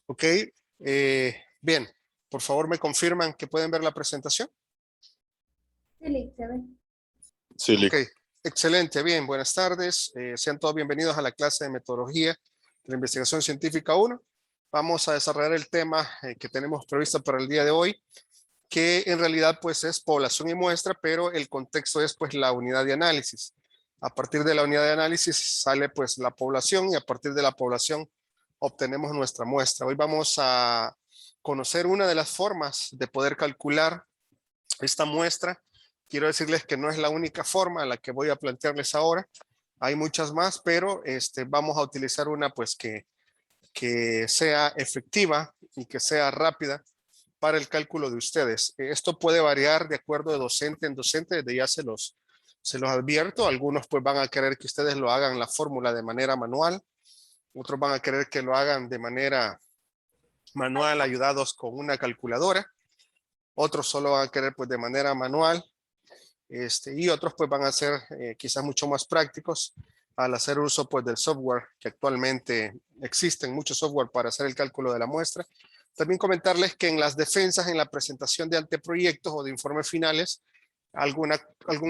Ok, bien, por favor me confirman que pueden ver la presentación. Sí, se ve. Sí, Ok, excelente, bien, buenas tardes. Sean todos bienvenidos a la clase de metodología de la investigación científica 1. Vamos a desarrollar el tema que tenemos previsto para el día de hoy, que en realidad pues es población y muestra, pero el contexto es pues la unidad de análisis. A partir de la unidad de análisis sale pues la población y a partir de la población obtenemos nuestra muestra. Hoy vamos a conocer una de las formas de poder calcular esta muestra. Quiero decirles que no es la única forma a la que voy a plantearles ahora. Hay muchas más, pero vamos a utilizar una pues que sea efectiva y que sea rápida para el cálculo de ustedes. Esto puede variar de acuerdo de docente en docente, desde ya se los advierto. Algunos pues van a querer que ustedes lo hagan la fórmula de manera manual, otros van a querer que lo hagan de manera manual ayudados con una calculadora, otros solo van a querer pues de manera manual, y otros pues van a ser quizás mucho más prácticos al hacer uso pues del software que actualmente existen, muchos software para hacer el cálculo de la muestra. También comentarles que en las defensas, en la presentación de anteproyectos o de informes finales, algún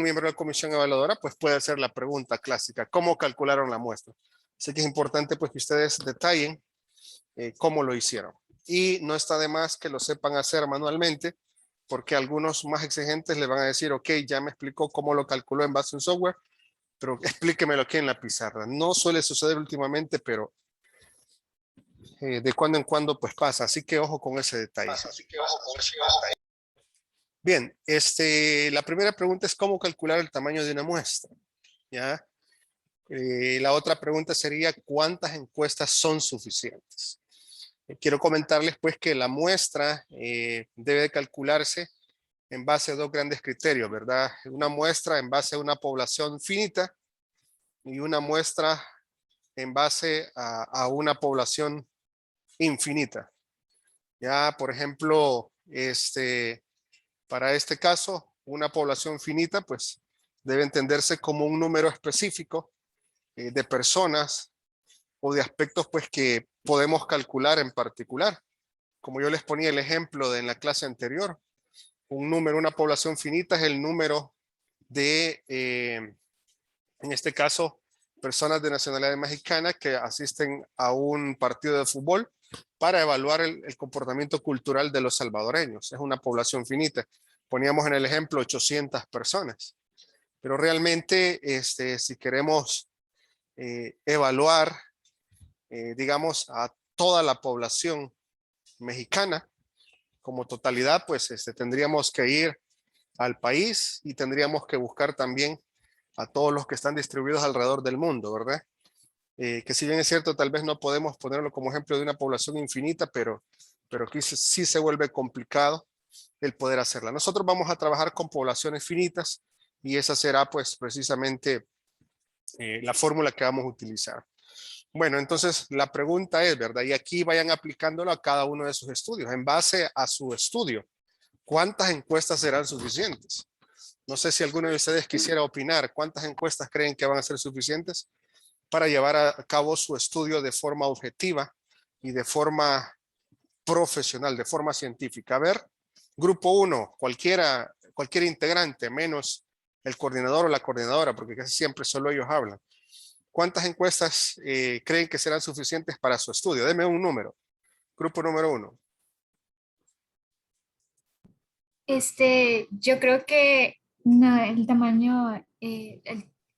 miembro de la comisión evaluadora pues puede hacer la pregunta clásica: ¿cómo calcularon la muestra? Así que es importante pues que ustedes detallen cómo lo hicieron. Y no está de más que lo sepan hacer manualmente, porque algunos más exigentes le van a decir: ok, ya me explicó cómo lo calculó en base a un software, pero explíquemelo aquí en la pizarra. No suele suceder últimamente, pero de cuando en cuando pues pasa, así que ojo con ese detalle. Bien, la primera pregunta es cómo calcular el tamaño de una muestra, ¿ya? La otra pregunta sería ¿cuántas encuestas son suficientes? Quiero comentarles pues que la muestra debe de calcularse en base a dos grandes criterios, ¿verdad? Una muestra en base a una población finita y una muestra en base a una población infinita. Ya, por ejemplo, para este caso, una población finita, pues debe entenderse como un número específico de personas o de aspectos, pues que podemos calcular en particular. Como yo les ponía el ejemplo en la clase anterior, un número, una población finita es el número de, en este caso, personas de nacionalidad mexicana que asisten a un partido de fútbol para evaluar el comportamiento cultural de los salvadoreños. Es una población finita. Poníamos en el ejemplo 800 personas. Pero realmente, si queremos evaluar, digamos, a toda la población mexicana como totalidad, pues tendríamos que ir al país y tendríamos que buscar también a todos los que están distribuidos alrededor del mundo, ¿verdad? Que si bien es cierto, tal vez no podemos ponerlo como ejemplo de una población infinita, pero aquí sí se vuelve complicado el poder hacerla. Nosotros vamos a trabajar con poblaciones finitas y esa será pues precisamente la fórmula que vamos a utilizar. Bueno, entonces la pregunta es, ¿verdad? Y aquí vayan aplicándolo a cada uno de sus estudios. En base a su estudio, ¿cuántas encuestas serán suficientes? No sé si alguno de ustedes quisiera opinar. ¿Cuántas encuestas creen que van a ser suficientes para llevar a cabo su estudio de forma objetiva y de forma profesional, de forma científica? A ver, grupo 1, cualquier integrante, menos el coordinador o la coordinadora, porque casi siempre solo ellos hablan. ¿Cuántas encuestas creen que serán suficientes para su estudio? Deme un número. Grupo número 1. Yo creo que no, el tamaño,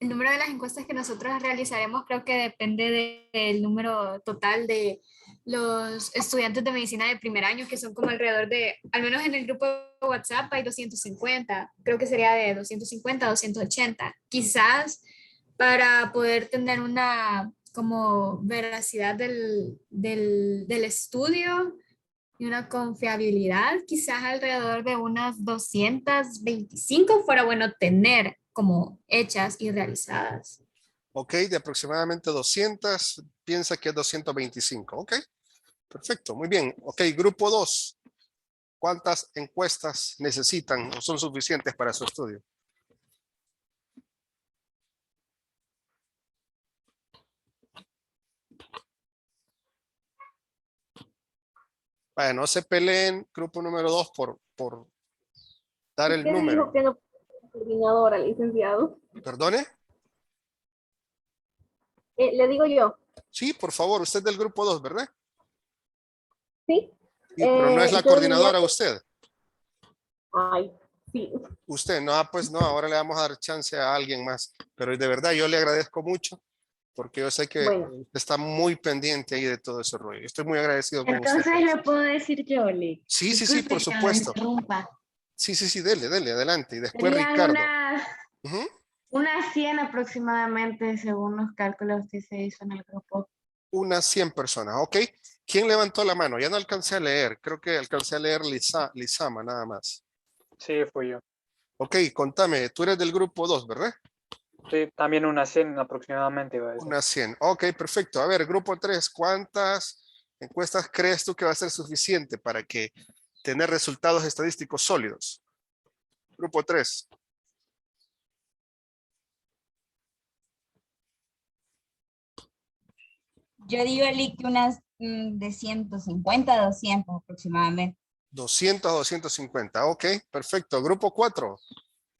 El número de las encuestas que nosotros realizaremos creo que depende del número total de los estudiantes de medicina de primer año, que son como alrededor de, al menos en el grupo de WhatsApp hay 250, creo que sería de 250 a 280. Quizás para poder tener una como veracidad del estudio y una confiabilidad, quizás alrededor de unas 225 fuera bueno tener como hechas y realizadas. Ok, de aproximadamente 200, piensa que es 225. Ok, perfecto, muy bien. Ok, grupo 2. ¿Cuántas encuestas necesitan o son suficientes para su estudio? Vaya, no se peleen, grupo número 2, por dar el ¿Qué dijo número. que no coordinadora, licenciado? ¿Perdone? Le digo yo, Sí, por favor, usted es del grupo 2, ¿verdad? ¿sí? Sí, pero no es la Yo diría coordinadora que, usted. ay, sí. Usted, no, pues no, ahora le vamos a dar chance a alguien más. Pero de verdad yo le agradezco mucho porque yo sé que Bueno, está muy pendiente ahí de todo ese rollo. Estoy muy agradecido con usted Entonces por eso. le puedo decir yo, Lick. Sí, sí, sí, por Disculpe que lo supuesto. interrumpa. Sí, sí, sí, dele, dele, adelante. Y después Serían Ricardo. Ujú. unas 100 aproximadamente, según los cálculos que se hizo en el grupo. Unas 100 personas, ok. ¿Quién levantó la mano? Ya no alcancé a leer. Creo que alcancé a leer Lizama nada más. Sí, fui yo. Ok, contame, tú eres del grupo 2, ¿verdad? Sí, también unas 100 aproximadamente iba a decir. Unas 100. Ok, perfecto. A ver, grupo 3, ¿cuántas encuestas crees tú que va a ser suficiente para que tener resultados estadísticos sólidos? Grupo 3. Yo digo, Eli, que unas de 150 a 200 aproximadamente. 200 a 250. Ok, perfecto. Grupo 4,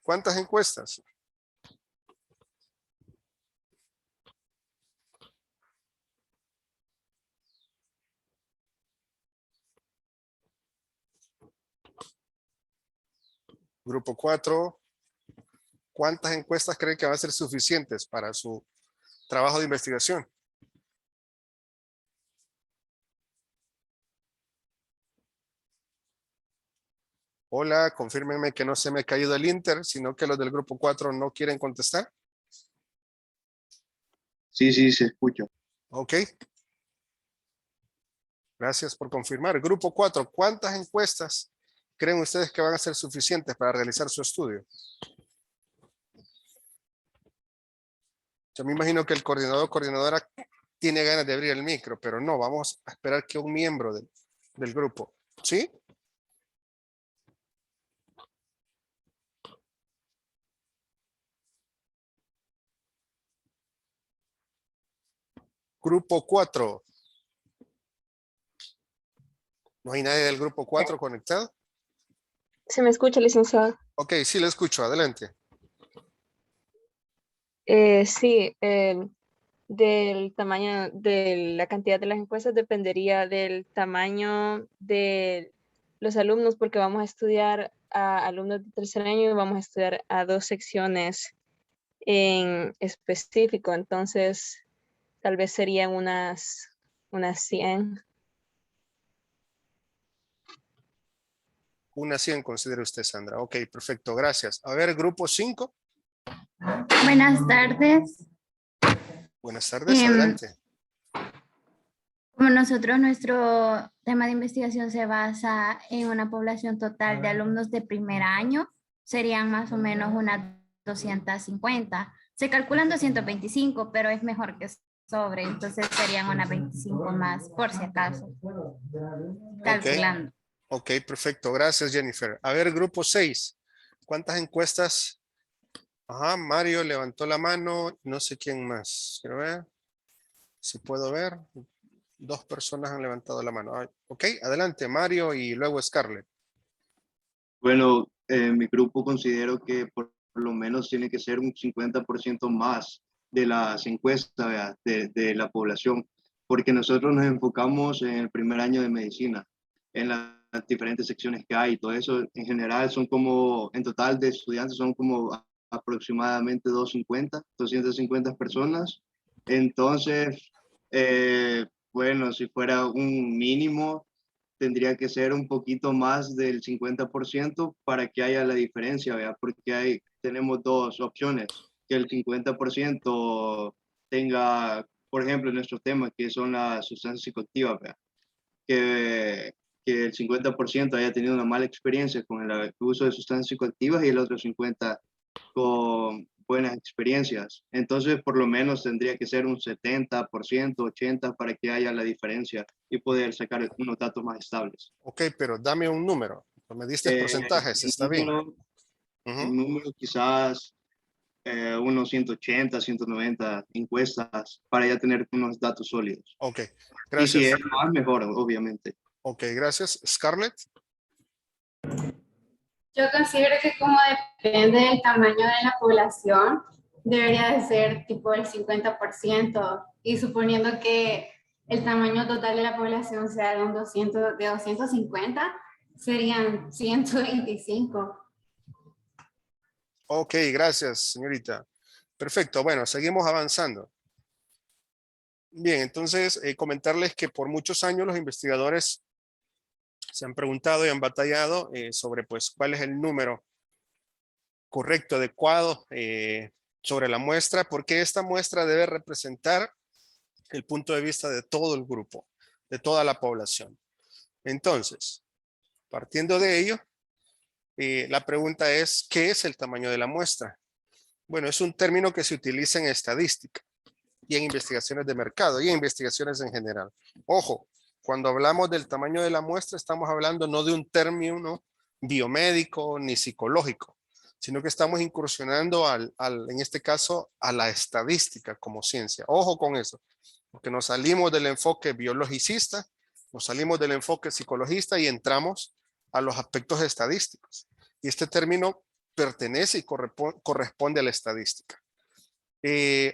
¿cuántas encuestas? Grupo 4, ¿cuántas encuestas creen que van a ser suficientes para su trabajo de investigación? Hola, confírmenme que no se me ha caído el Inter, sino que los del grupo 4 no quieren contestar. Sí, sí, se escucha. Ok. Gracias por confirmar. Grupo 4, ¿cuántas encuestas creen ustedes que van a ser suficientes para realizar su estudio? Yo me imagino que el coordinador o coordinadora tiene ganas de abrir el micro, pero no, vamos a esperar que un miembro del grupo. ¿Sí? Grupo 4. ¿No hay nadie del grupo 4 conectado? ¿Se me escucha, licenciado? Ok, sí, le escucho. Adelante. Sí, del tamaño de la cantidad de las encuestas dependería del tamaño de los alumnos, porque vamos a estudiar a alumnos de tercer año y vamos a estudiar a 2 secciones en específico. Entonces, tal vez serían unas 100. Una 100 considera usted, Sandra. Ok, perfecto, gracias. A ver, grupo 5. buenas tardes. Buenas tardes, Em, adelante. Como nosotros, nuestro tema de investigación se basa en una población total de alumnos de primer año, serían más o menos unas 250. Se calculan 225, pero es mejor que sobre, entonces serían unas 25 más, por si acaso, calculando. Ok, perfecto, gracias, Jennifer. A ver, grupo 6. ¿Cuántas encuestas? Ajá, Mario levantó la mano, no sé quién más. Quiero ver si puedo ver. 2 personas han levantado la mano. Ok, adelante, Mario y luego Scarlett. Bueno, mi grupo considero que por lo menos tiene que ser un 50% más de las encuestas, ¿verdad? De la población, porque nosotros nos enfocamos en el primer año de medicina, en las diferentes secciones que hay y todo eso. En general son como, en total de estudiantes son como aproximadamente 250 personas. Entonces, bueno, si fuera un mínimo, tendría que ser un poquito más del 50% para que haya la diferencia, ¿verdad? Porque tenemos dos opciones, que el 50% tenga, por ejemplo, nuestro tema, que son las sustancias psicoactivas, ¿verdad? Que el 50% haya tenido una mala experiencia con el uso de sustancias psicoactivas y el otro 50% con buenas experiencias. Entonces, por lo menos tendría que ser un 70%, 80% para que haya la diferencia y poder sacar unos datos más estables. Ok, pero dame un número. Me diste porcentajes, está bien. Ujú. Un número quizás unos 180, 190 encuestas para ya tener unos datos sólidos. Ok, Y si gracias. es más, mejor, obviamente. Ok, gracias. Scarlett. Yo considero que como depende del tamaño de la población, debería de ser tipo el 50%, y suponiendo que el tamaño total de la población sea de 250, serían 125. Ok, gracias, señorita. Perfecto, bueno, seguimos avanzando. Bien, entonces comentarles que por muchos años los investigadores se han preguntado y han batallado sobre pues cuál es el número correcto, adecuado sobre la muestra, porque esta muestra debe representar el punto de vista de todo el grupo, de toda la población. Entonces, partiendo de ello, la pregunta es, ¿qué es el tamaño de la muestra? Bueno, es un término que se utiliza en estadística y en investigaciones de mercado y en investigaciones en general. Ojo, cuando hablamos del tamaño de la muestra, estamos hablando no de un término biomédico ni psicológico, sino que estamos incursionando en este caso, a la estadística como ciencia. Ojo con eso, porque nos salimos del enfoque biologicista, nos salimos del enfoque psicologista y entramos a los aspectos estadísticos. Y este término pertenece y corresponde a la estadística.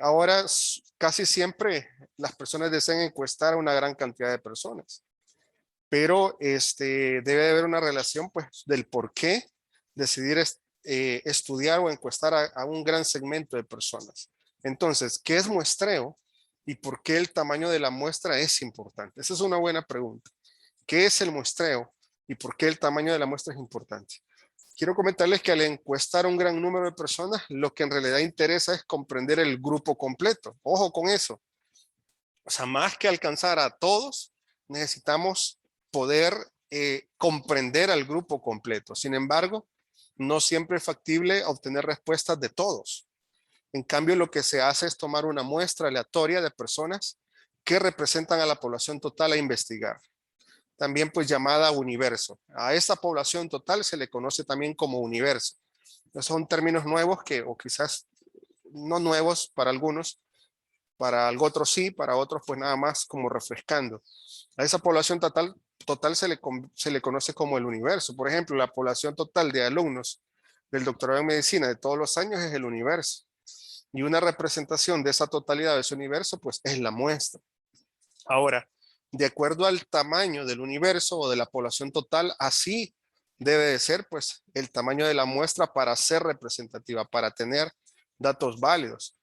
Ahora, casi siempre las personas desean encuestar a una gran cantidad de personas, pero debe haber una relación pues, del por qué decidir estudiar o encuestar a un gran segmento de personas. Entonces, ¿qué es muestreo y por qué el tamaño de la muestra es importante? Esa es una buena pregunta. ¿Qué es el muestreo y por qué el tamaño de la muestra es importante? Quiero comentarles que al encuestar a un gran número de personas, lo que en realidad interesa es comprender el grupo completo. Ojo con eso. O sea, más que alcanzar a todos, necesitamos poder comprender al grupo completo. Sin embargo, no siempre es factible obtener respuestas de todos. En cambio, lo que se hace es tomar una muestra aleatoria de personas que representan a la población total a investigar. También pues llamada universo. A esta población total se le conoce también como universo. Son términos nuevos o quizás no nuevos para algunos, para otros sí, para otros pues nada más como refrescando. A esa población total se le conoce como el universo. Por ejemplo, la población total de alumnos del doctorado en medicina de todos los años es el universo. Y una representación de esa totalidad de ese universo pues es la muestra. Ahora, de acuerdo al tamaño del universo o de la población total, así debe de ser pues el tamaño de la muestra para ser representativa, para tener datos válidos.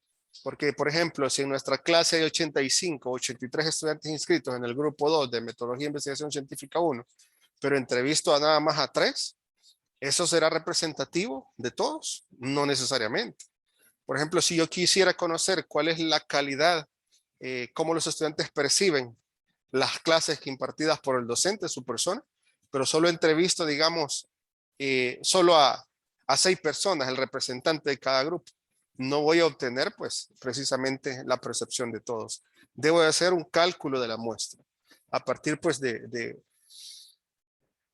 Porque, por ejemplo, si en nuestra clase hay 85, 83 estudiantes inscritos en el grupo 2 de Metodología e Investigación Científica 1, pero entrevisto a nada más a 3, ¿eso será representativo de todos? No necesariamente. Por ejemplo, si yo quisiera conocer cuál es la calidad, cómo los estudiantes perciben las clases que impartidas por el docente, su persona, pero solo entrevisto, digamos, solo a 6 personas, el representante de cada grupo. No voy a obtener, pues, precisamente la percepción de todos. Debo de hacer un cálculo de la muestra a partir, pues,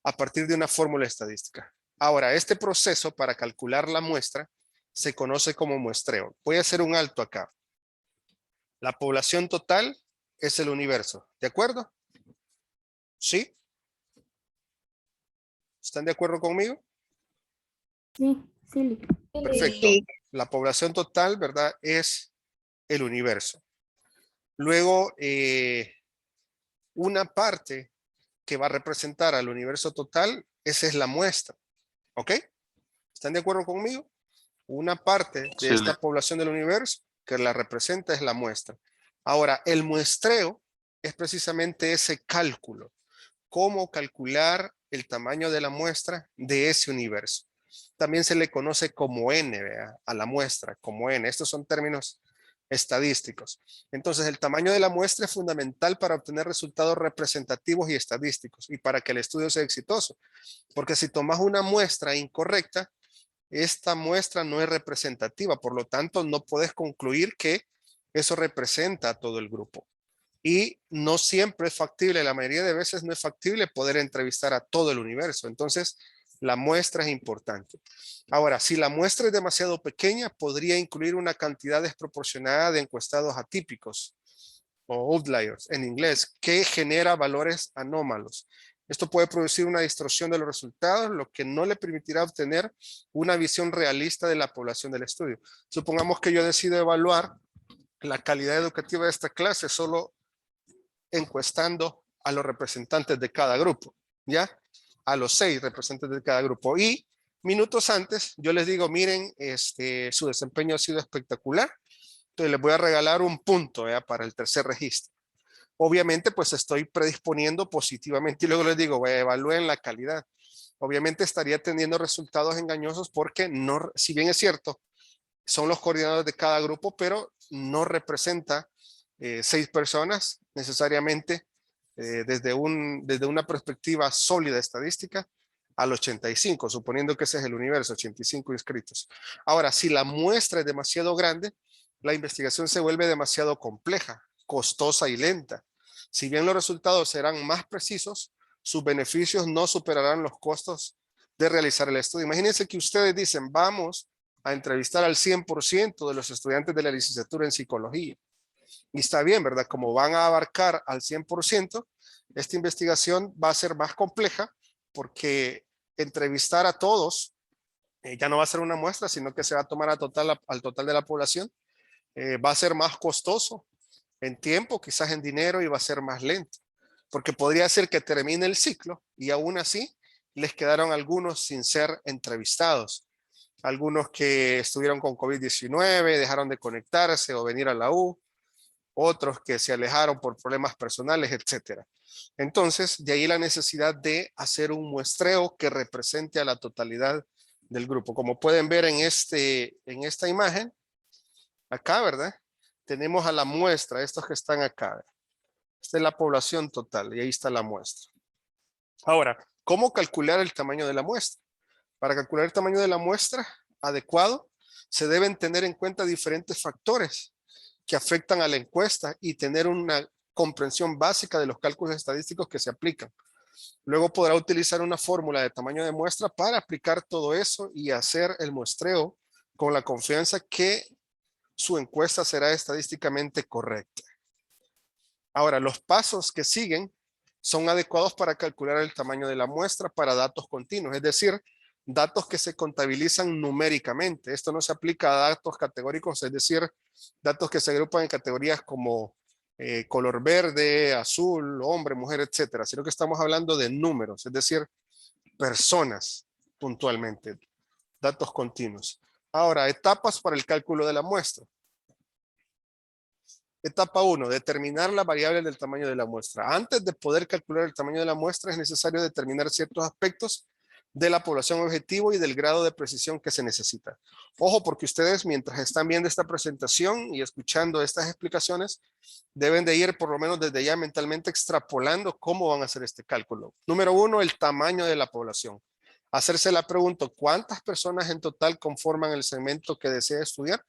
a partir de una fórmula estadística. Ahora, este proceso para calcular la muestra se conoce como muestreo. Voy a hacer un alto acá. La población total es el universo, ¿de acuerdo? ¿Sí? ¿Están de acuerdo conmigo? Sí, sí. Perfecto. La población total, ¿verdad? Es el universo. Luego, una parte que va a representar al universo total, esa es la muestra. ¿Ok? ¿Están de acuerdo conmigo? Una parte de esta Excelente. población del universo que la representa es la muestra. Ahora, el muestreo es precisamente ese cálculo. Cómo calcular el tamaño de la muestra de ese universo. También se le conoce como N, ¿vea? A la muestra, como N. Estos son términos estadísticos. Entonces, el tamaño de la muestra es fundamental para obtener resultados representativos y estadísticos y para que el estudio sea exitoso. Porque si tomas una muestra incorrecta, esta muestra no es representativa, por lo tanto, no puedes concluir que eso representa a todo el grupo. Y no siempre es factible, la mayoría de veces no es factible poder entrevistar a todo el universo. Entonces, la muestra es importante. Ahora, si la muestra es demasiado pequeña, podría incluir una cantidad desproporcionada de encuestados atípicos o outliers en inglés, que genera valores anómalos. Esto puede producir una distorsión de los resultados, lo que no le permitirá obtener una visión realista de la población del estudio. Supongamos que yo decido evaluar la calidad educativa de esta clase solo encuestando a los representantes de cada grupo, ¿ya? A los 6 representantes de cada grupo. Y minutos antes yo les digo, miren, su desempeño ha sido espectacular, entonces les voy a regalar un punto, ¿ya? Para el tercer registro. Obviamente, pues estoy predisponiendo positivamente y luego les digo, evalúen la calidad. Obviamente estaría teniendo resultados engañosos porque no, si bien es cierto, son los coordinadores de cada grupo, pero no representa 6 personas necesariamente desde una perspectiva sólida estadística al 85, suponiendo que ese es el universo, 85 inscritos. Ahora, si la muestra es demasiado grande, la investigación se vuelve demasiado compleja, costosa y lenta. Si bien los resultados serán más precisos, sus beneficios no superarán los costos de realizar el estudio. Imagínense que ustedes dicen, vamos a entrevistar al 100% de los estudiantes de la licenciatura en psicología. Y está bien, ¿verdad? Como van a abarcar al 100%, esta investigación va a ser más compleja porque entrevistar a todos ya no va a ser una muestra, sino que se va a tomar al total de la población. Va a ser más costoso en tiempo, quizás en dinero, y va a ser más lento. Porque podría ser que termine el ciclo y aún así les quedaron algunos sin ser entrevistados. Algunos que estuvieron con COVID-19, dejaron de conectarse o venir a la U. Otros que se alejaron por problemas personales, etcétera. Entonces, de ahí la necesidad de hacer un muestreo que represente a la totalidad del grupo. Como pueden ver en esta imagen, acá, ¿verdad? Tenemos a la muestra, estos que están acá. Esta es la población total y ahí está la muestra. Ahora, ¿cómo calcular el tamaño de la muestra? Para calcular el tamaño de la muestra adecuado, se deben tener en cuenta diferentes factores que afectan a la encuesta y tener una comprensión básica de los cálculos estadísticos que se aplican. Luego podrá utilizar una fórmula de tamaño de muestra para aplicar todo eso y hacer el muestreo con la confianza que su encuesta será estadísticamente correcta. Ahora, los pasos que siguen son adecuados para calcular el tamaño de la muestra para datos continuos, es decir, datos que se contabilizan numéricamente. Esto no se aplica a datos categóricos, es decir, datos que se agrupan en categorías como color verde, azul, hombre, mujer, etcétera, sino que estamos hablando de números, es decir, personas puntualmente, datos continuos. Ahora, etapas para el cálculo de la muestra. Etapa 1, determinar la variable del tamaño de la muestra. Antes de poder calcular el tamaño de la muestra es necesario determinar ciertos aspectos de la población objetivo y del grado de precisión que se necesita. Ojo, porque ustedes mientras están viendo esta presentación y escuchando estas explicaciones, deben de ir por lo menos desde ya mentalmente extrapolando cómo van a hacer este cálculo. Número 1, el tamaño de la población. Hacerse la pregunta, ¿cuántas personas en total conforman el segmento que desea estudiar?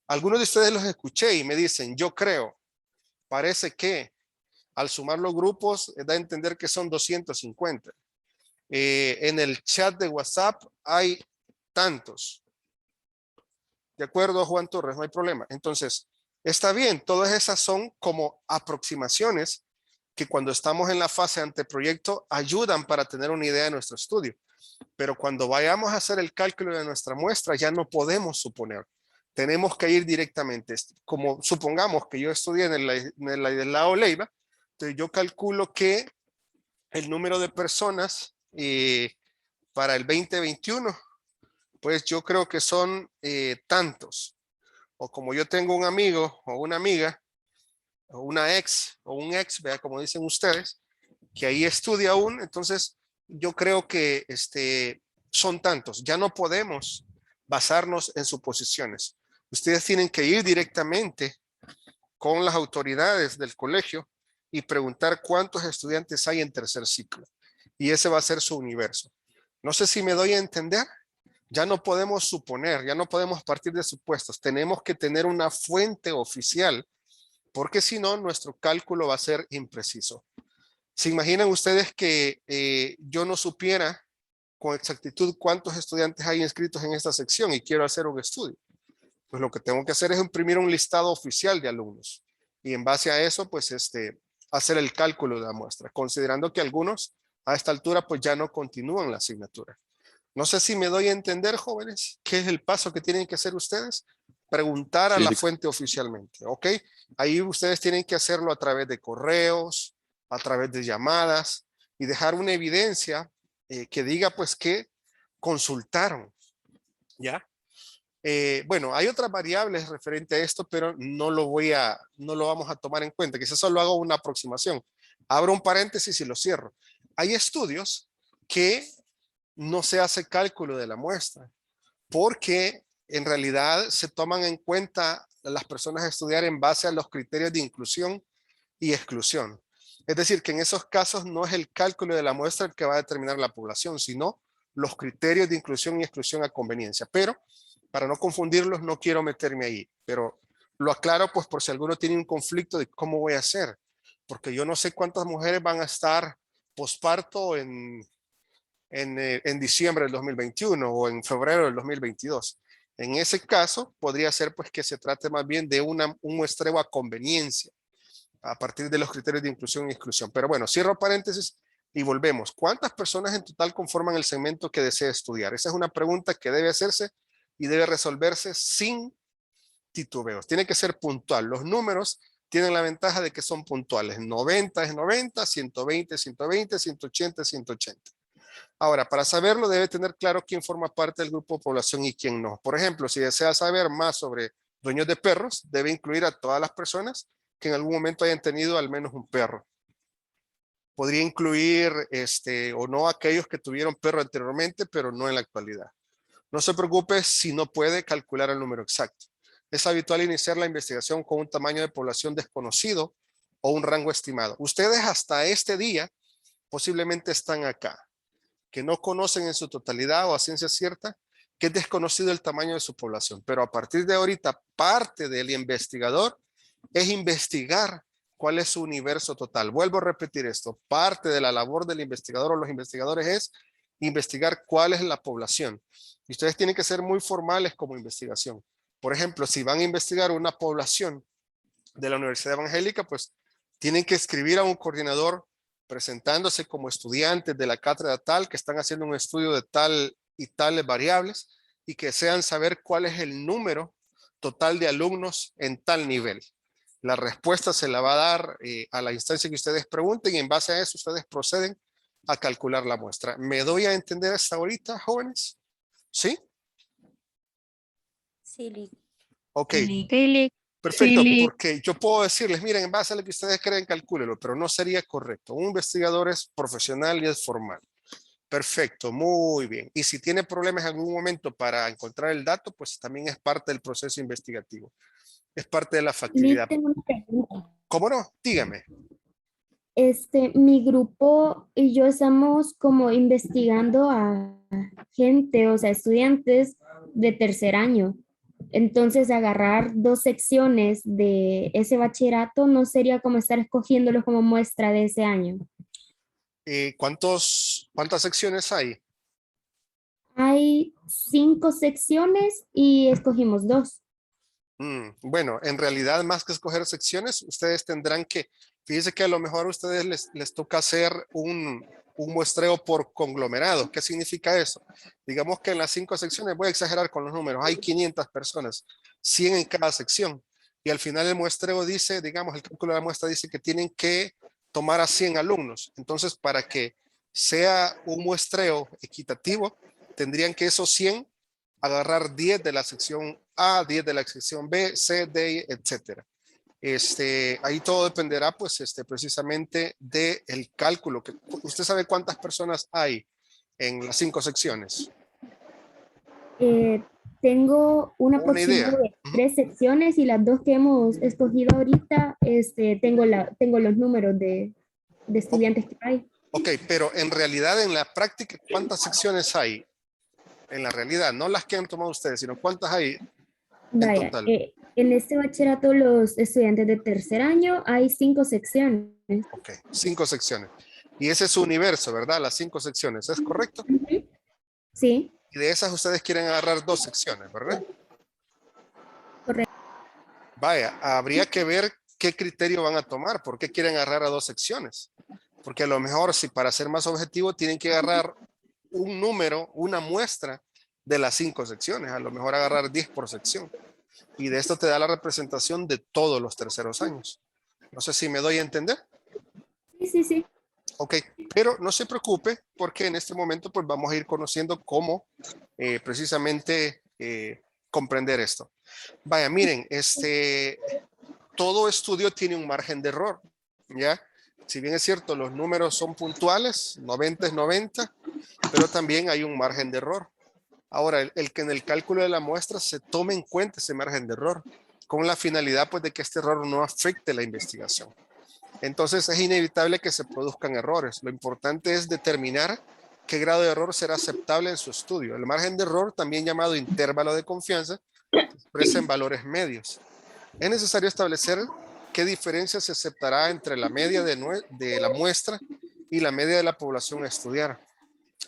Algunos de ustedes los escuché y me dicen, yo creo, parece que al sumar los grupos da a entender que son 250. En el chat de WhatsApp hay tantos. De acuerdo, Juan Torres, no hay problema. Entonces, está bien, todas esas son como aproximaciones que cuando estamos en la fase anteproyecto ayudan para tener una idea de nuestro estudio. Pero cuando vayamos a hacer el cálculo de nuestra muestra ya no podemos suponer. Tenemos que ir directamente. Como supongamos que yo estudié en el lado Leiva, entonces yo calculo que el número de personas para el 2021 pues yo creo que son tantos. O como yo tengo un amigo o una amiga, o una ex o un ex, vea como dicen ustedes, que ahí estudia aún, entonces yo creo que son tantos. Ya no podemos basarnos en suposiciones. Ustedes tienen que ir directamente con las autoridades del colegio y preguntar cuántos estudiantes hay en tercer ciclo. Y ese va a ser su universo. No sé si me doy a entender. Ya no podemos suponer, ya no podemos partir de supuestos. Tenemos que tener una fuente oficial, porque si no, nuestro cálculo va a ser impreciso. ¿Se imaginan ustedes que yo no supiera con exactitud cuántos estudiantes hay inscritos en esta sección y quiero hacer un estudio? Pues lo que tengo que hacer es imprimir un listado oficial de alumnos y en base a eso, pues hacer el cálculo de la muestra, considerando que algunos a esta altura pues ya no continúan la asignatura. No sé si me doy a entender, jóvenes, qué es el paso que tienen que hacer ustedes. Preguntar a la fuente oficialmente, ¿ok? Ahí ustedes tienen que hacerlo a través de correos, a través de llamadas y dejar una evidencia que diga pues que consultaron, ¿ya? Bueno, hay otras variables referente a esto, pero no lo vamos a tomar en cuenta. Quizás solo hago una aproximación. Abro un paréntesis y lo cierro. Hay estudios que no se hace cálculo de la muestra porque en realidad se toman en cuenta las personas a estudiar en base a los criterios de inclusión y exclusión. Es decir, que en esos casos no es el cálculo de la muestra el que va a determinar la población, sino los criterios de inclusión y exclusión a conveniencia. Pero para no confundirlos, no quiero meterme ahí, pero lo aclaro pues por si alguno tiene un conflicto de cómo voy a hacer, porque yo no sé cuántas mujeres van a estar posparto en diciembre del 2021 o en febrero del 2022. En ese caso, podría ser pues que se trate más bien de un muestreo a conveniencia a partir de los criterios de inclusión y exclusión. Pero bueno, cierro paréntesis y volvemos. ¿Cuántas personas en total conforman el segmento que desea estudiar? Esa es una pregunta que debe hacerse y debe resolverse sin titubeos. Tiene que ser puntual. Los números tienen la ventaja de que son puntuales. 90 es 90, 120 es 120, 180 es 180. Ahora, para saberlo debe tener claro quién forma parte del grupo de población y quién no. Por ejemplo, si desea saber más sobre dueños de perros, debe incluir a todas las personas que en algún momento hayan tenido al menos un perro. Podría incluir o no aquellos que tuvieron perro anteriormente, pero no en la actualidad. No se preocupe si no puede calcular el número exacto. Es habitual iniciar la investigación con un tamaño de población desconocido o un rango estimado. Ustedes hasta este día posiblemente están acá, que no conocen en su totalidad o a ciencia cierta que es desconocido el tamaño de su población. Pero a partir de ahorita, parte del investigador es investigar cuál es su universo total. Vuelvo a repetir esto. Parte de la labor del investigador o los investigadores es investigar cuál es la población. Y ustedes tienen que ser muy formales como investigación. Por ejemplo, si van a investigar una población de la Universidad Evangélica, pues tienen que escribir a un coordinador presentándose como estudiantes de la cátedra tal, que están haciendo un estudio de tal y tales variables y que desean saber cuál es el número total de alumnos en tal nivel. La respuesta se la va a dar a la instancia que ustedes pregunten y en base a eso ustedes proceden a calcular la muestra. ¿Me doy a entender hasta ahorita, jóvenes? ¿Sí? Sí, Lick. Ok. Sí, Lick. Perfecto, Sí, Lick. porque yo puedo decirles, miren, en base a lo que ustedes creen, calcúlelo, pero no sería correcto. Un investigador es profesional y es formal. Perfecto, muy bien. Y si tiene problemas en algún momento para encontrar el dato, pues también es parte del proceso investigativo. Es parte de la Lick, factibilidad. tengo una pregunta. ¿Cómo no? Dígame. Mi grupo y yo estamos como investigando a gente, o sea, estudiantes de tercer año. Entonces, agarrar dos secciones de ese bachillerato no sería como estar escogiéndolos como muestra de ese año. ¿Cuántas secciones hay? Hay 5 secciones y escogimos 2. Bueno, en realidad más que escoger secciones, ustedes tendrán que, fíjense que a lo mejor a ustedes les toca hacer un muestreo por conglomerado. ¿Qué significa eso? Digamos que en las 5 secciones, voy a exagerar con los números, hay 500 personas, 100 en cada sección. Y al final el muestreo dice, digamos, el cálculo de la muestra dice que tienen que tomar a 100 alumnos. Entonces, para que sea un muestreo equitativo, tendrían que esos 100 agarrar 10 de la sección A, 10 de la sección B, C, D, etcétera. Ahí todo dependerá, pues, precisamente del cálculo. ¿Usted sabe cuántas personas hay en las 5 secciones? Tengo un Una aproximado idea. de 3 secciones y las 2 que hemos escogido ahorita, tengo los números de estudiantes que hay. Ok, pero en realidad, en la práctica, ¿cuántas secciones hay? En la realidad, no las que han tomado ustedes, sino cuántas hay en Vaya, total. en este bachillerato los estudiantes de tercer año hay 5 secciones. Ok, 5 secciones. Y ese es su universo, ¿verdad? Las 5 secciones, ¿es correcto? Ujú. Sí, Y de esas ustedes quieren agarrar 2 secciones, ¿verdad? correcto. Vaya, habría que ver qué criterio van a tomar. ¿Por qué quieren agarrar a 2 secciones? Porque a lo mejor, si para ser más objetivo, tienen que agarrar un número, una muestra de las 5 secciones. A lo mejor agarrar 10 por sección. Y de esto te da la representación de todos los terceros años. No sé si me doy a entender. Sí. Ok, pero no se preocupe porque en este momento pues vamos a ir conociendo cómo precisamente comprender esto. Vaya, miren, todo estudio tiene un margen de error, ¿ya? Si bien es cierto, los números son puntuales, 90 es 90, pero también hay un margen de error. Ahora, el que en el cálculo de la muestra se tome en cuenta ese margen de error, con la finalidad pues de que este error no afecte la investigación. Entonces es inevitable que se produzcan errores. Lo importante es determinar qué grado de error será aceptable en su estudio. El margen de error, también llamado intervalo de confianza, se expresa en valores medios. Es necesario establecer qué diferencia se aceptará entre la media de la muestra y la media de la población a estudiar.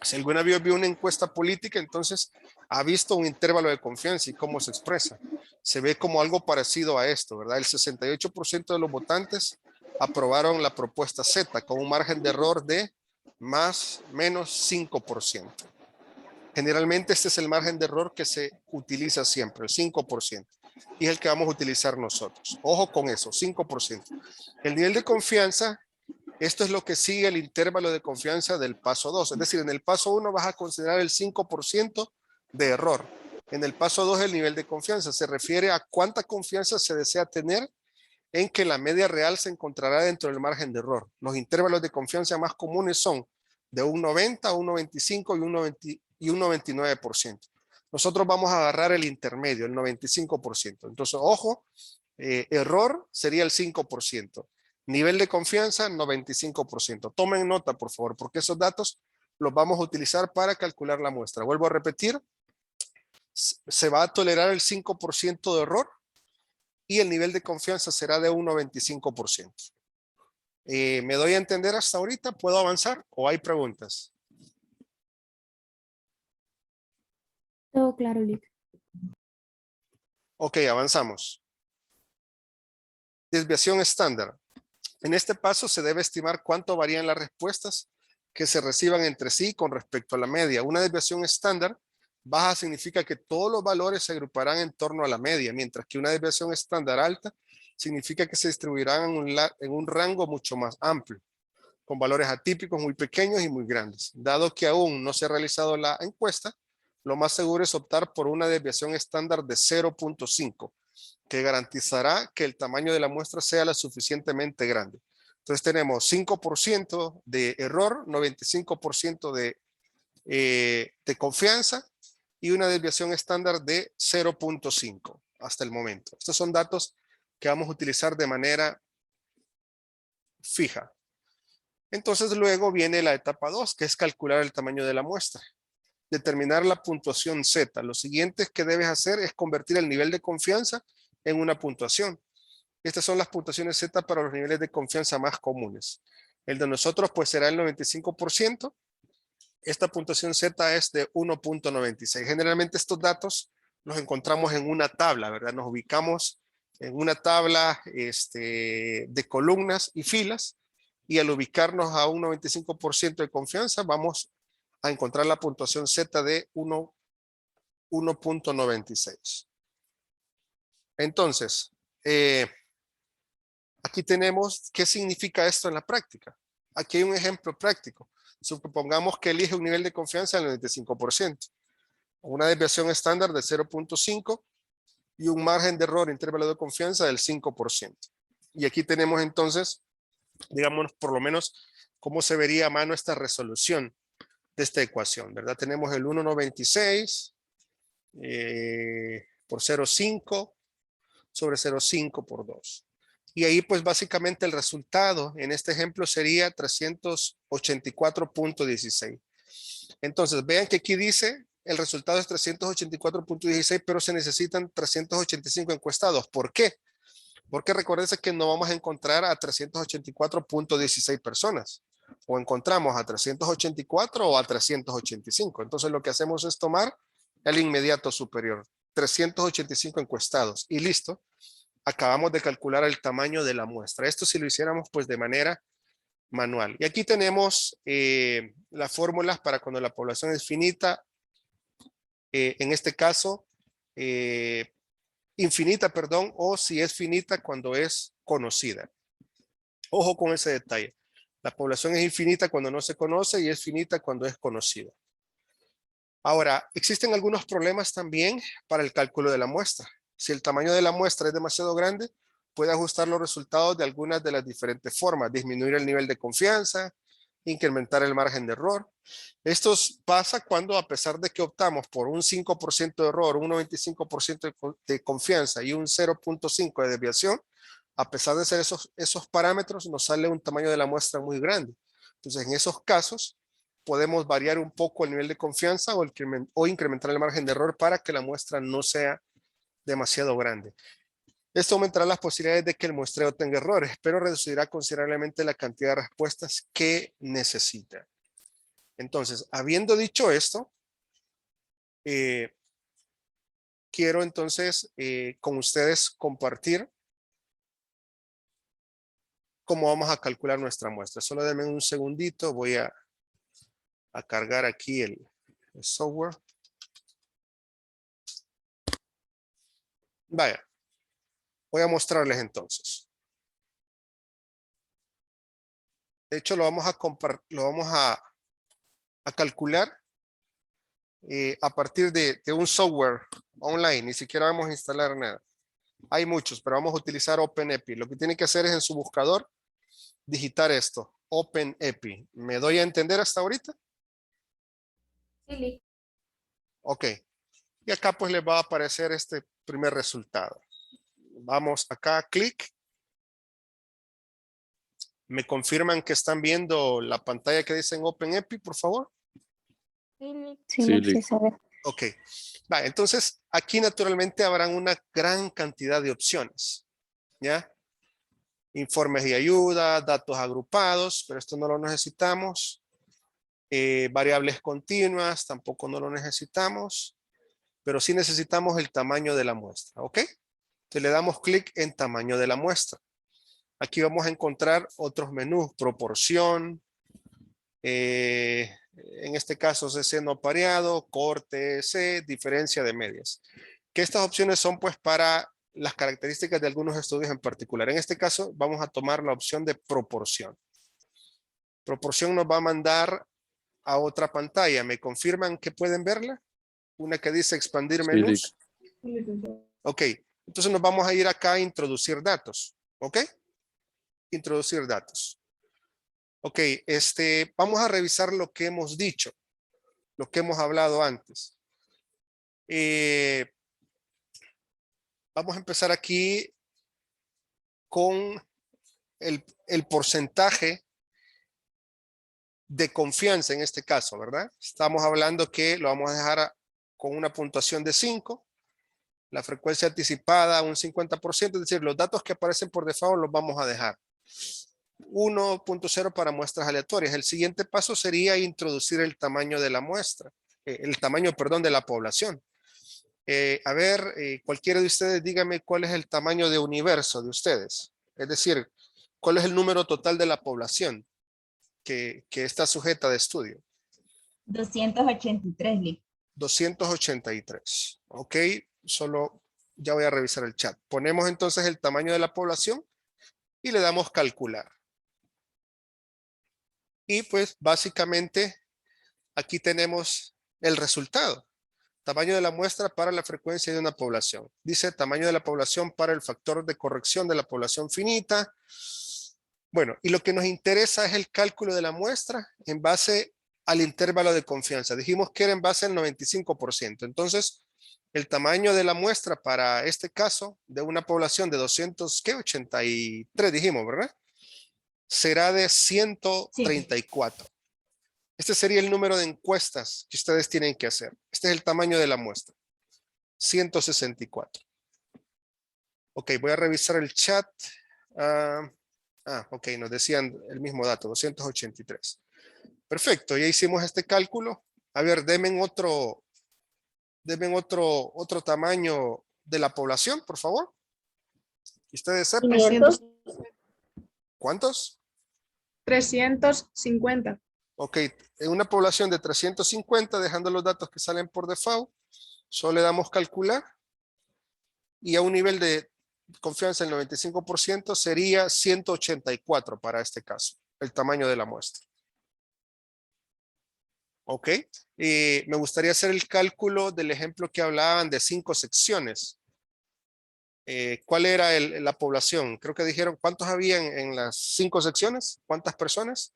Si alguna vez vio una encuesta política, entonces ha visto un intervalo de confianza y cómo se expresa. Se ve como algo parecido a esto, ¿verdad? El 68% de los votantes aprobaron la propuesta Z con un margen de error de más menos 5%. Generalmente este es el margen de error que se utiliza siempre, el 5%. Y es el que vamos a utilizar nosotros. Ojo con eso, 5%. El nivel de confianza, esto es lo que sigue el intervalo de confianza del paso 2. Es decir, en el paso 1 vas a considerar el 5% de error. En el paso 2 el nivel de confianza se refiere a cuánta confianza se desea tener en que la media real se encontrará dentro del margen de error. Los intervalos de confianza más comunes son de un 90, un 95 y un 99%. Nosotros vamos a agarrar el intermedio, el 95%. Entonces, ojo, error sería el 5%. Nivel de confianza, 95%. Tomen nota, por favor, porque esos datos los vamos a utilizar para calcular la muestra. Vuelvo a repetir, se va a tolerar el 5% de error y el nivel de confianza será de un 95%. ¿Me doy a entender hasta ahorita? ¿Puedo avanzar o hay preguntas? Todo claro, Lick. Ok, avanzamos. Desviación estándar. En este paso se debe estimar cuánto varían las respuestas que se reciban entre sí con respecto a la media. Una desviación estándar baja significa que todos los valores se agruparán en torno a la media, mientras que una desviación estándar alta significa que se distribuirán en un rango mucho más amplio, con valores atípicos muy pequeños y muy grandes. Dado que aún no se ha realizado la encuesta, lo más seguro es optar por una desviación estándar de 0.5, que garantizará que el tamaño de la muestra sea lo suficientemente grande. Entonces tenemos 5% de error, 95% de confianza y una desviación estándar de 0.5 hasta el momento. Estos son datos que vamos a utilizar de manera fija. Entonces luego viene la etapa 2, que es calcular el tamaño de la muestra. Determinar la puntuación Z. Lo siguiente que debes hacer es convertir el nivel de confianza en una puntuación. Estas son las puntuaciones Z para los niveles de confianza más comunes. El de nosotros pues será el 95%. Esta puntuación Z es de 1.96. Generalmente estos datos los encontramos en una tabla, ¿verdad? Nos ubicamos en una tabla de columnas y filas y al ubicarnos a un 95% de confianza vamos a encontrar la puntuación Z de 1.96. Entonces, aquí tenemos qué significa esto en la práctica. Aquí hay un ejemplo práctico. Supongamos que elige un nivel de confianza del 95%. Una desviación estándar de 0.5 y un margen de error intervalo de confianza del 5%. Y aquí tenemos entonces, digamos, por lo menos, cómo se vería a mano esta resolución de esta ecuación, ¿verdad? Tenemos el 1,96 por 0,5 sobre 0,5 por 2. Y ahí pues básicamente el resultado en este ejemplo sería 384.16. Entonces vean que aquí dice el resultado es 384.16, pero se necesitan 385 encuestados. ¿Por qué? Porque recuérdense que no vamos a encontrar a 384.16 personas. O encontramos a 384 o a 385. Entonces lo que hacemos es tomar el inmediato superior. 385 encuestados. Y listo. Acabamos de calcular el tamaño de la muestra. Esto si lo hiciéramos pues de manera manual. Y aquí tenemos las fórmulas para cuando la población es finita. En este caso, infinita, perdón, o si es finita cuando es conocida. Ojo con ese detalle. La población es infinita cuando no se conoce y es finita cuando es conocida. Ahora, existen algunos problemas también para el cálculo de la muestra. Si el tamaño de la muestra es demasiado grande, puede ajustar los resultados de algunas de las diferentes formas. Disminuir el nivel de confianza, incrementar el margen de error. Esto pasa cuando, a pesar de que optamos por un 5% de error, un 95% de confianza y un 0.5 de desviación, a pesar de ser esos parámetros, nos sale un tamaño de la muestra muy grande. Entonces, en esos casos, podemos variar un poco el nivel de confianza o incrementar el margen de error para que la muestra no sea demasiado grande. Esto aumentará las posibilidades de que el muestreo tenga errores, pero reducirá considerablemente la cantidad de respuestas que necesita. Entonces, habiendo dicho esto, quiero entonces con ustedes compartir cómo vamos a calcular nuestra muestra. Solo denme un segundito, voy a cargar aquí el software. Vaya, voy a mostrarles entonces. De hecho, lo vamos a calcular a partir de un software online. Ni siquiera vamos a instalar nada. Hay muchos, pero vamos a utilizar OpenEpi. Lo que tiene que hacer es en su buscador digitar esto, OpenEpi. ¿Me doy a entender hasta ahorita? Sí. Ok. Y acá pues les va a aparecer este primer resultado. Vamos acá, clic. ¿Me confirman que están viendo la pantalla que dice OpenEpi, por favor? Sí, se ve. Ok. Va, entonces, aquí naturalmente habrán una gran cantidad de opciones. ¿Ya? Informes de ayuda, datos agrupados, pero esto no lo necesitamos. Variables continuas, tampoco no lo necesitamos. Pero sí necesitamos el tamaño de la muestra. ¿Ok? Entonces le damos clic en tamaño de la muestra. Aquí vamos a encontrar otros menús, proporción, en este caso CC no pareado, corte C, diferencia de medias. Que estas opciones son pues para las características de algunos estudios en particular. En este caso vamos a tomar la opción de proporción. Proporción nos va a mandar a otra pantalla. ¿Me confirman que pueden verla? Una que dice expandir menús. Ok, entonces nos vamos a ir acá a introducir datos. ¿Ok? Introducir datos. Ok, vamos a revisar lo que hemos dicho, lo que hemos hablado antes. Vamos a empezar aquí con el porcentaje de confianza en este caso, ¿verdad? Estamos hablando que lo vamos a dejar con una puntuación de 5, la frecuencia anticipada un 50%, es decir, los datos que aparecen por default los vamos a dejar. 1.0 para muestras aleatorias. El siguiente paso sería introducir el tamaño de la muestra, el tamaño, perdón, de la población. A ver, cualquiera de ustedes dígame cuál es el tamaño de universo de ustedes. Es decir, cuál es el número total de la población que está sujeta de estudio. 283, Lick. 283. Ok, solo ya voy a revisar el chat. Ponemos entonces el tamaño de la población y le damos calcular. Y pues básicamente aquí tenemos el resultado. Tamaño de la muestra para la frecuencia de una población. Dice tamaño de la población para el factor de corrección de la población finita. Bueno, y lo que nos interesa es el cálculo de la muestra en base al intervalo de confianza. Dijimos que era en base al 95%. Entonces, el tamaño de la muestra para este caso de una población de 283 dijimos, ¿verdad? Será de 134. Este sería el número de encuestas que ustedes tienen que hacer. Este es el tamaño de la muestra. 164. Ok, voy a revisar el chat. Ok, nos decían el mismo dato, 283. Perfecto, ya hicimos este cálculo. A ver, denme otro tamaño de la población, por favor. Que ustedes sepan. 500. ¿Cuántos? 350. Ok, en una población de 350, dejando los datos que salen por default, solo le damos calcular y a un nivel de confianza del 95% sería 184 para este caso, el tamaño de la muestra. Ok, me gustaría hacer el cálculo del ejemplo que hablaban de 5 secciones. ¿Cuál era la población? Creo que dijeron, ¿cuántos habían en las 5 secciones? ¿Cuántas personas?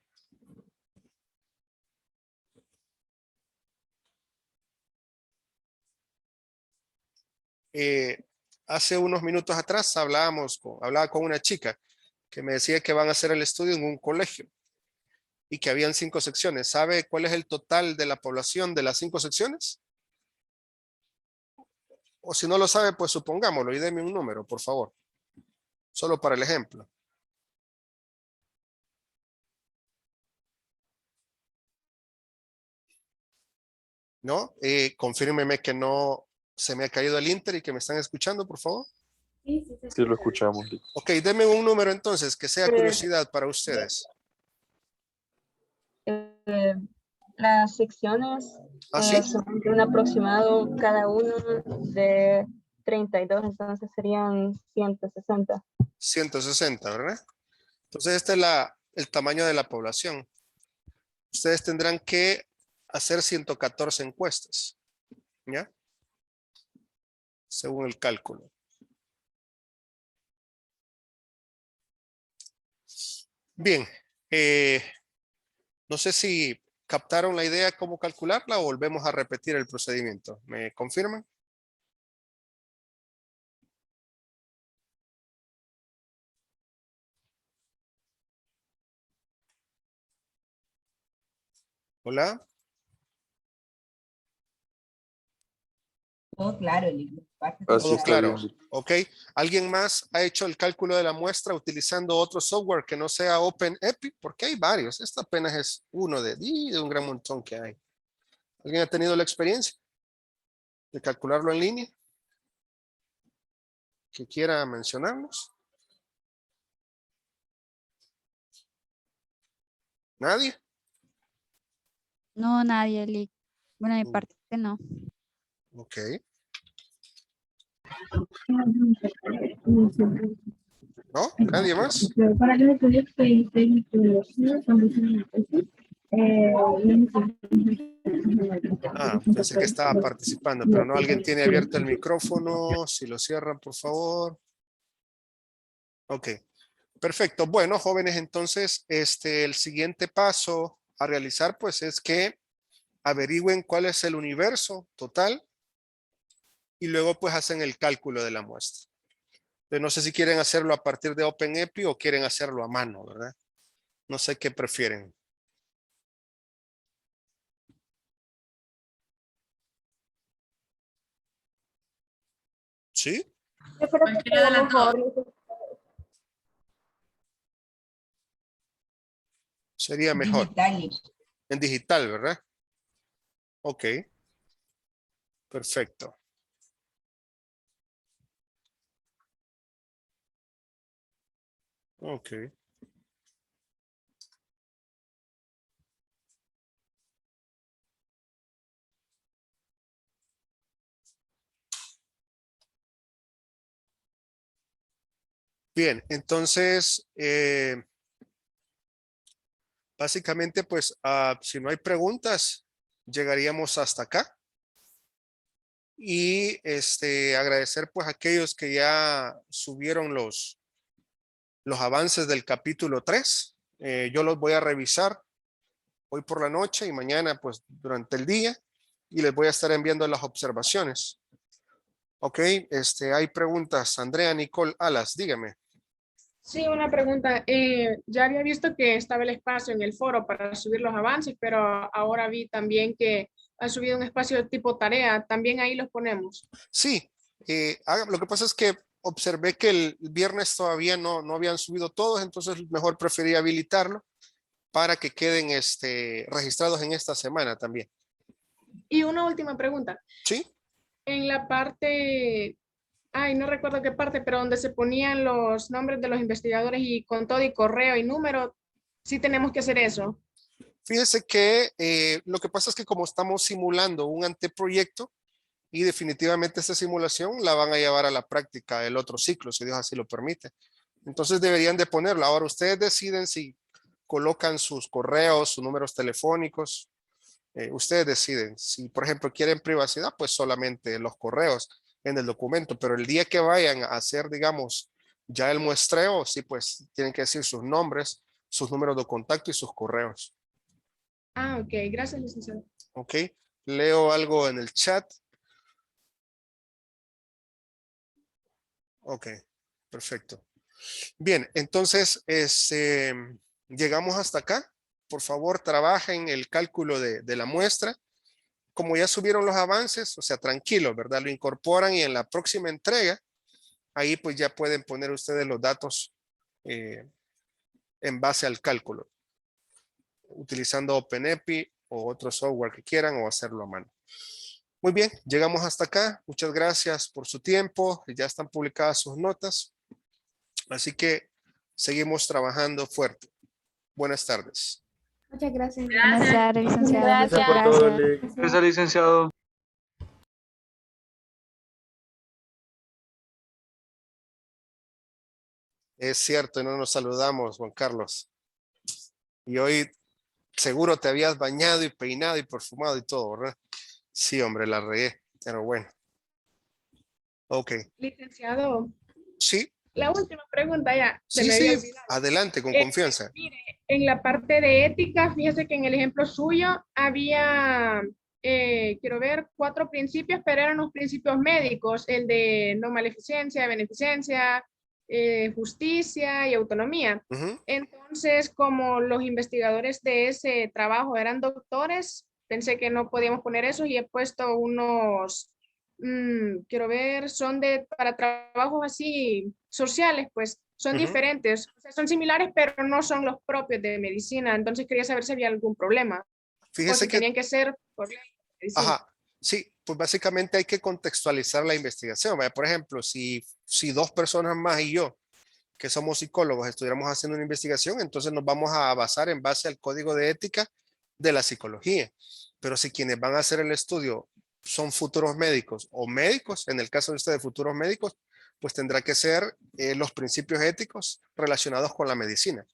Hace unos minutos atrás hablaba con una chica que me decía que van a hacer el estudio en un colegio y que habían 5 secciones. ¿Sabe cuál es el total de la población de las 5 secciones? O si no lo sabe, pues supongámoslo y deme un número, por favor. Solo para el ejemplo. ¿No? Confírmeme que no se me ha caído el Inter y que me están escuchando, por favor. Sí, lo escuchamos. Ok, deme un número entonces que sea curiosidad para ustedes. Las secciones ¿Sí? son de un aproximado cada uno de 32, entonces serían 160. 160, ¿verdad? Entonces este es el tamaño de la población. Ustedes tendrán que hacer 114 encuestas, ¿ya? Según el cálculo. Bien, no sé si captaron la idea de cómo calcularla o volvemos a repetir el procedimiento. ¿Me confirman? Hola. Todo claro, Todo claro. Ok. ¿Alguien más ha hecho el cálculo de la muestra utilizando otro software que no sea OpenEpi? Porque hay varios. Este apenas es uno de un gran montón que hay. ¿Alguien ha tenido la experiencia de calcularlo en línea? ¿Que quiera mencionarnos? ¿Nadie? No, nadie, Lick. Bueno, de mi parte no. Ok. ¿No? ¿Nadie más? Para los estudios que hice en metodología, cuando hice mi tesis, Pensé que estaba participando, pero no. ¿Alguien tiene abierto el micrófono? Si lo cierran, por favor. Ok. Perfecto. Bueno, jóvenes, entonces, el siguiente paso a realizar, pues, es que averigüen cuál es el universo total y luego, pues, hacen el cálculo de la muestra. Entonces, no sé si quieren hacerlo a partir de OpenEpi o quieren hacerlo a mano, ¿verdad? No sé qué prefieren. ¿Sí? Yo creo que sería mejor. Sería mejor. En digital, ¿verdad? Ok. Perfecto. Ok. Bien, entonces, básicamente, pues, si no hay preguntas, llegaríamos hasta acá. Y agradecer pues a aquellos que ya subieron los avances del capítulo 3. Yo los voy a revisar hoy por la noche y mañana pues durante el día y les voy a estar enviando las observaciones. Ok, hay preguntas. Andrea Nicole Alas, dígame. Sí, una pregunta. Ya había visto que estaba el espacio en el foro para subir los avances, pero ahora vi también que ha subido un espacio tipo tarea. ¿También ahí los ponemos? Sí, lo que pasa es que observé que el viernes todavía no habían subido todos, entonces mejor preferí habilitarlo para que queden registrados en esta semana también. Y una última pregunta. Sí. En la parte, no recuerdo qué parte, pero donde se ponían los nombres de los investigadores y con todo y correo y número, sí tenemos que hacer eso. Fíjese que lo que pasa es que como estamos simulando un anteproyecto y definitivamente esta simulación la van a llevar a la práctica el otro ciclo, si Dios así lo permite. Entonces deberían de ponerlo. Ahora ustedes deciden si colocan sus correos, sus números telefónicos. Ustedes deciden. Si, por ejemplo, quieren privacidad, pues solamente los correos en el documento. Pero el día que vayan a hacer, digamos, ya el muestreo, sí, pues tienen que decir sus nombres, sus números de contacto y sus correos. Ok. Gracias, licenciado. Ok. Leo algo en el chat. Ok. Perfecto. Bien, entonces, llegamos hasta acá. Por favor, trabajen el cálculo de la muestra. Como ya subieron los avances, o sea, tranquilo, ¿verdad? Lo incorporan y en la próxima entrega, ahí pues ya pueden poner ustedes los datos en base al cálculo, utilizando OpenEpi o otro software que quieran o hacerlo a mano. Muy bien, llegamos hasta acá. Muchas gracias por su tiempo. Ya están publicadas sus notas. Así que seguimos trabajando fuerte. Buenas tardes. Muchas gracias. Buenas tardes, licenciado. Gracias. Gracias, licenciado. Es cierto, no nos saludamos, Juan Carlos. Y hoy seguro te habías bañado y peinado y perfumado y todo, ¿verdad? Sí, hombre, la regué, pero bueno. Ok. Licenciado. Sí. La última pregunta ya. Sí, adelante, con confianza. Mire, en la parte de ética, fíjese que en el ejemplo suyo había, quiero ver, 4 principios, pero eran los principios médicos, el de no maleficencia, beneficencia, justicia y autonomía. Entonces, como los investigadores de ese trabajo eran doctores, pensé que no podíamos poner eso y he puesto unos, quiero ver, son para trabajos así sociales, pues son diferentes, o sea, son similares, pero no son los propios de medicina. Entonces quería saber si había algún problema. Fíjese o si que tenían que ser por ley de medicina. Ajá, sí, pues básicamente hay que contextualizar la investigación. ¿Vale? Por ejemplo, si 2 personas más y yo, que somos psicólogos, estuviéramos haciendo una investigación, entonces nos vamos a basar en base al código de ética de la psicología. Pero si quienes van a hacer el estudio son futuros médicos o médicos, en el caso de ustedes futuros médicos, pues tendrá que ser los principios éticos relacionados con la medicina.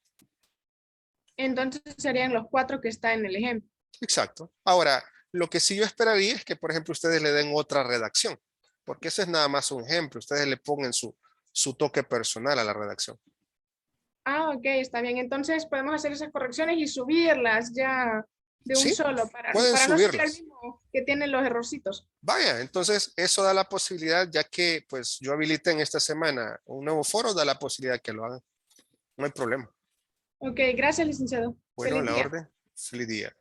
Entonces serían los 4 que están en el ejemplo. Exacto. Ahora, lo que sí yo esperaría es que, por ejemplo, ustedes le den otra redacción, porque ese es nada más un ejemplo. Ustedes le pongan su toque personal a la redacción. Ok, está bien. Entonces podemos hacer esas correcciones y subirlas ya de un solo para pueden no ser subirlas. el mismo que tienen los errorcitos. Vaya, entonces eso da la posibilidad, ya que pues yo habilité en esta semana un nuevo foro, da la posibilidad que lo hagan. No hay problema. Ok, gracias, licenciado. Bueno, Feliz la día. orden. Feliz día.